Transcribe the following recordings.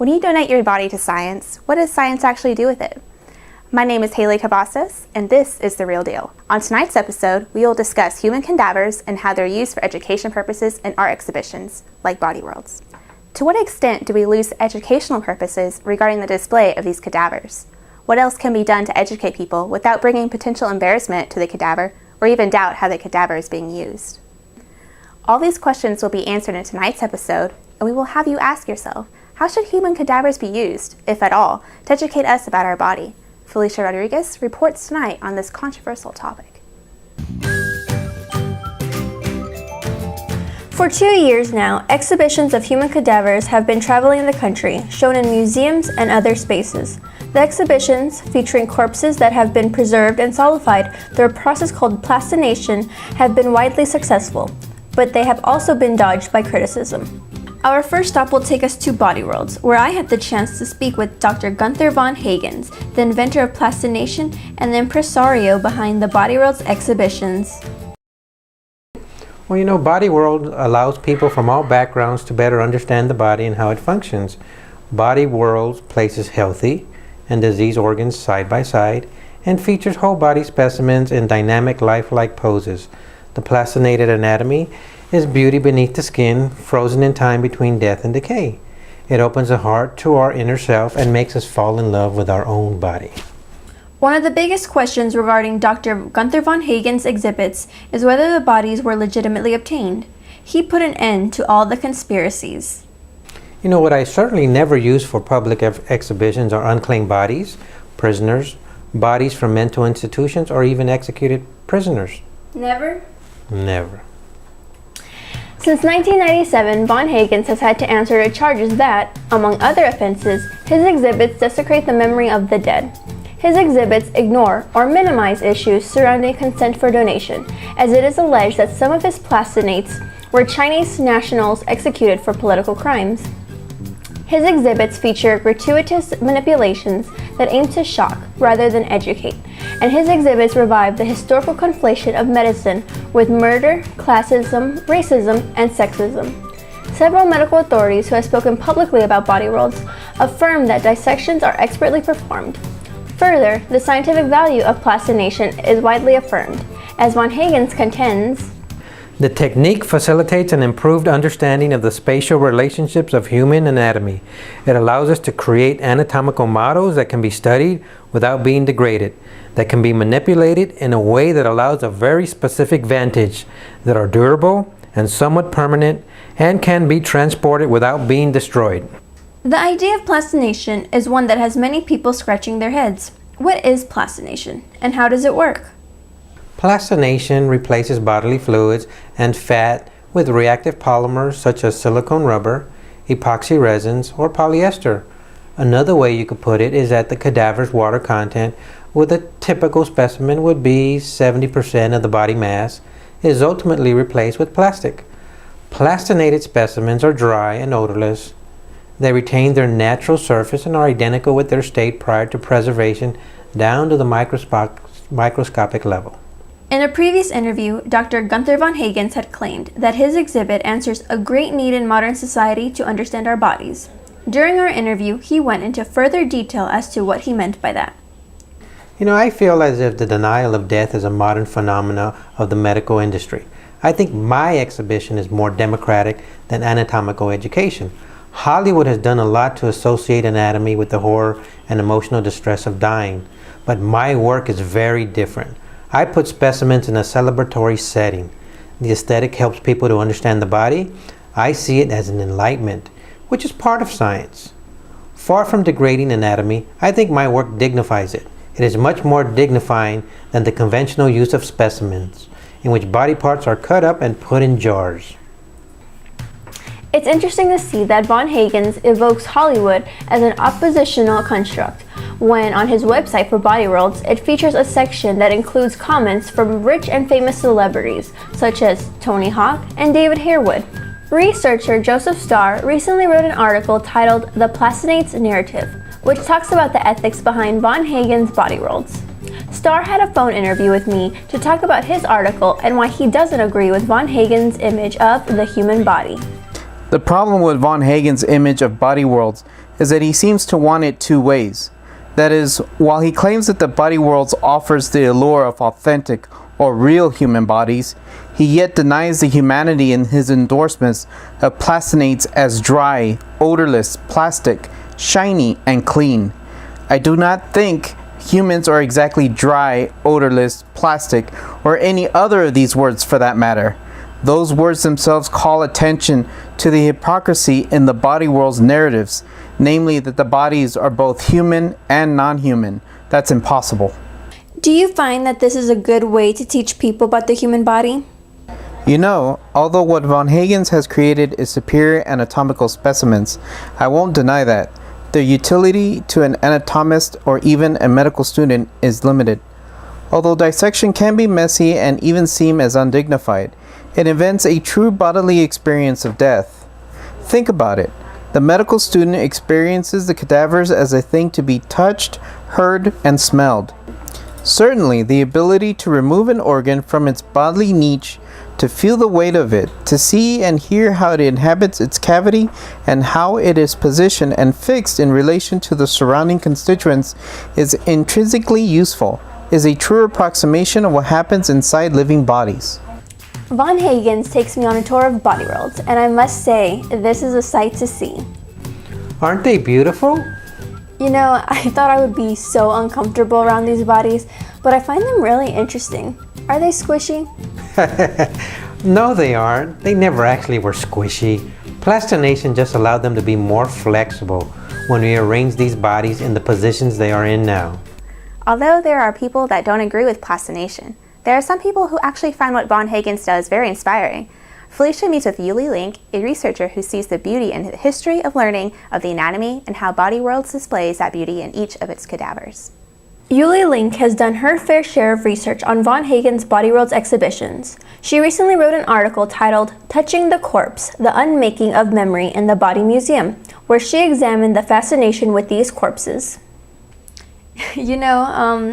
When you donate your body to science, what does science actually do with it? My name is Haley Cavazos, and this is The Real Deal. On tonight's episode, we will discuss human cadavers and how they're used for education purposes in art exhibitions, like Body Worlds. To what extent do we lose educational purposes regarding the display of these cadavers? What else can be done to educate people without bringing potential embarrassment to the cadaver or even doubt how the cadaver is being used? All these questions will be answered in tonight's episode, and we will have you ask yourself, how should human cadavers be used, if at all, to educate us about our body? Felicia Rodriguez reports tonight on this controversial topic. For 2 years now, exhibitions of human cadavers have been traveling the country, shown in museums and other spaces. The exhibitions, featuring corpses that have been preserved and solidified through a process called plastination, have been widely successful, but they have also been dodged by criticism. Our first stop will take us to Body Worlds, where I had the chance to speak with Dr. Gunther Von Hagens, the inventor of plastination and the impresario behind the Body Worlds exhibitions. Well, Body World allows people from all backgrounds to better understand the body and how it functions. Body Worlds places healthy and diseased organs side by side and features whole body specimens in dynamic lifelike poses. The plastinated anatomy is beauty beneath the skin, frozen in time between death and decay. It opens the heart to our inner self and makes us fall in love with our own body. One of the biggest questions regarding Dr. Gunther Von Hagens' exhibits is whether the bodies were legitimately obtained. He put an end to all the conspiracies. What I certainly never use for public exhibitions are unclaimed bodies, prisoners, bodies from mental institutions, or even executed prisoners. Never? Never. Since 1997, Von Hagens has had to answer to charges that, among other offenses, his exhibits desecrate the memory of the dead. His exhibits ignore or minimize issues surrounding consent for donation, as it is alleged that some of his plastinates were Chinese nationals executed for political crimes. His exhibits feature gratuitous manipulations that aim to shock rather than educate, and his exhibits revive the historical conflation of medicine with murder, classism, racism, and sexism. Several medical authorities who have spoken publicly about Body Worlds affirm that dissections are expertly performed. Further, the scientific value of plastination is widely affirmed, as Von Hagens contends, the technique facilitates an improved understanding of the spatial relationships of human anatomy. It allows us to create anatomical models that can be studied without being degraded, that can be manipulated in a way that allows a very specific vantage, that are durable and somewhat permanent, and can be transported without being destroyed. The idea of plastination is one that has many people scratching their heads. What is plastination, and how does it work? Plastination replaces bodily fluids and fat with reactive polymers such as silicone rubber, epoxy resins, or polyester. Another way you could put it is that the cadaver's water content with a typical specimen would be 70% of the body mass is ultimately replaced with plastic. Plastinated specimens are dry and odorless. They retain their natural surface and are identical with their state prior to preservation down to the microscopic level. In a previous interview, Dr. Gunther Von Hagens had claimed that his exhibit answers a great need in modern society to understand our bodies. During our interview, he went into further detail as to what he meant by that. I feel as if the denial of death is a modern phenomenon of the medical industry. I think my exhibition is more democratic than anatomical education. Hollywood has done a lot to associate anatomy with the horror and emotional distress of dying, but my work is very different. I put specimens in a celebratory setting. The aesthetic helps people to understand the body. I see it as an enlightenment, which is part of science. Far from degrading anatomy, I think my work dignifies it. It is much more dignifying than the conventional use of specimens, in which body parts are cut up and put in jars. It's interesting to see that Von Hagens evokes Hollywood as an oppositional construct, when on his website for Body Worlds, it features a section that includes comments from rich and famous celebrities, such as Tony Hawk and David Harewood. Researcher Joseph Starr recently wrote an article titled The Plastinates Narrative, which talks about the ethics behind Von Hagens' Body Worlds. Starr had a phone interview with me to talk about his article and why he doesn't agree with Von Hagens' image of the human body. The problem with Von Hagens' image of body worlds is that he seems to want it two ways. That is, while he claims that the body worlds offers the allure of authentic or real human bodies, he yet denies the humanity in his endorsements of plastinates as dry, odorless, plastic, shiny, and clean. I do not think humans are exactly dry, odorless, plastic, or any other of these words for that matter. Those words themselves call attention to the hypocrisy in the body world's narratives, namely that the bodies are both human and non-human. That's impossible. Do you find that this is a good way to teach people about the human body? You know, although what Von Hagens has created is superior anatomical specimens, I won't deny that. Their utility to an anatomist or even a medical student is limited. Although dissection can be messy and even seem as undignified, it invents a true bodily experience of death. Think about it. The medical student experiences the cadavers as a thing to be touched, heard, and smelled. Certainly, the ability to remove an organ from its bodily niche, to feel the weight of it, to see and hear how it inhabits its cavity, and how it is positioned and fixed in relation to the surrounding constituents is intrinsically useful, is a true approximation of what happens inside living bodies. Von Hagens takes me on a tour of body worlds, and I must say, this is a sight to see. Aren't they beautiful? You know, I thought I would be so uncomfortable around these bodies, but I find them really interesting. Are they squishy? No, they aren't. They never actually were squishy. Plastination just allowed them to be more flexible when we arrange these bodies in the positions they are in now. Although there are people that don't agree with plastination, there are some people who actually find what Von Hagens does very inspiring. Felicia meets with Uli Linke, a researcher who sees the beauty and the history of learning of the anatomy and how Body Worlds displays that beauty in each of its cadavers. Uli Linke has done her fair share of research on Von Hagens' Body Worlds exhibitions. She recently wrote an article titled "Touching the Corpse, the Unmaking of Memory in the Body Museum," where she examined the fascination with these corpses. You know,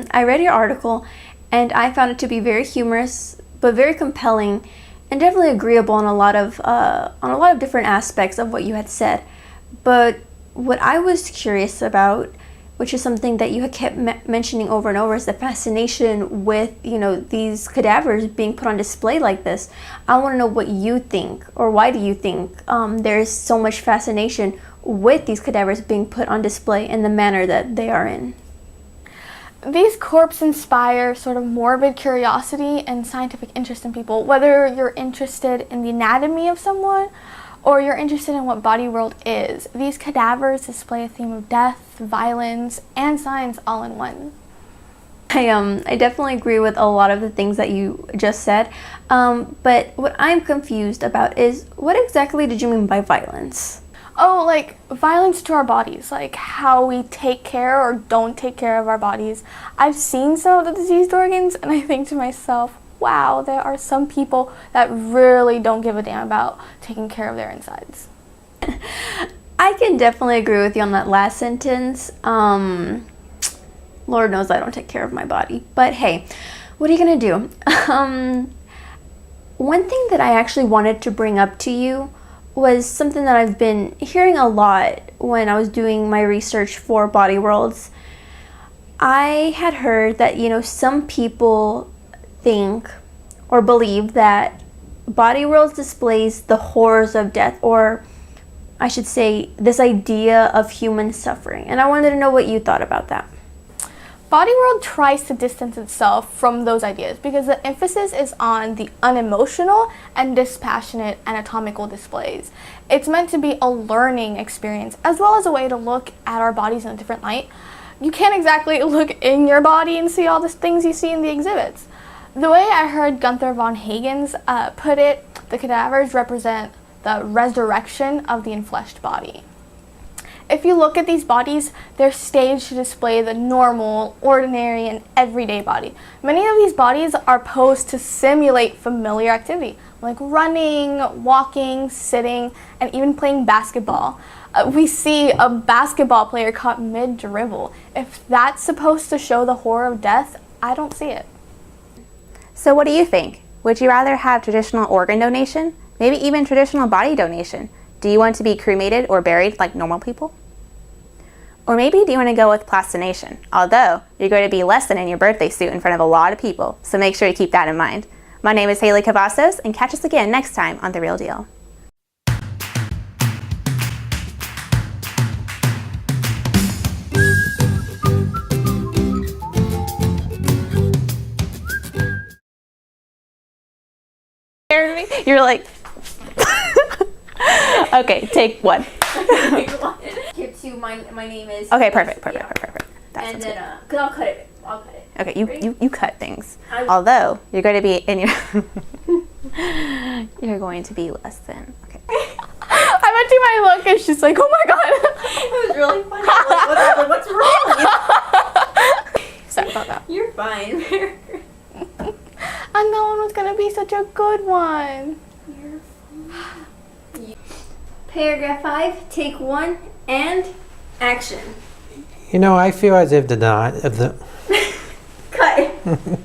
I read your article and I found it to be very humorous, but very compelling, and definitely agreeable on a lot of different aspects of what you had said. But what I was curious about, which is something that you had kept mentioning over and over, is the fascination with, you know, these cadavers being put on display like this. I want to know what you think, or why do you think there is so much fascination with these cadavers being put on display in the manner that they are in? These corpses inspire sort of morbid curiosity and scientific interest in people, whether you're interested in the anatomy of someone or you're interested in what body world is. These cadavers display a theme of death, violence, and science all in one. I definitely agree with a lot of the things that you just said, but what I'm confused about is, what exactly did you mean by violence? Oh, like violence to our bodies, like how we take care or don't take care of our bodies. I've seen some of the diseased organs and I think to myself, wow, there are some people that really don't give a damn about taking care of their insides. I can definitely agree with you on that last sentence. Lord knows I don't take care of my body, but hey, what are you gonna do? One thing that I actually wanted to bring up to you was something that I've been hearing a lot when I was doing my research for Body Worlds. I had heard that, you know, some people think or believe that Body Worlds displays the horrors of death, or I should say this idea of human suffering, and I wanted to know what you thought about that. Body World tries to distance itself from those ideas because the emphasis is on the unemotional and dispassionate anatomical displays. It's meant to be a learning experience as well as a way to look at our bodies in a different light. You can't exactly look in your body and see all the things you see in the exhibits. The way I heard Gunther Von Hagens put it, the cadavers represent the resurrection of the enfleshed body. If you look at these bodies, they're staged to display the normal, ordinary, and everyday body. Many of these bodies are posed to simulate familiar activity, like running, walking, sitting, and even playing basketball. We see a basketball player caught mid-dribble. If that's supposed to show the horror of death, I don't see it. So what do you think? Would you rather have traditional organ donation? Maybe even traditional body donation? Do you want to be cremated or buried like normal people? Or maybe do you want to go with plastination? Although you're going to be less than in your birthday suit in front of a lot of people, so make sure you keep that in mind. My name is Haley Cavazos, and catch us again next time on The Real Deal. You're like, okay, take one. Here too, my name is. Okay, perfect. That And sounds then, good. cause I'll cut it. Okay, you cut things. Although you're going to be in your, you're going to be less than. Okay. I bet you my look is just like, oh my god. It was really funny. I was like, what's wrong with you? Sorry about that. You're fine. And that one was gonna be such a good one. Paragraph 5, take 1, and action. You know, I feel as if the Cut.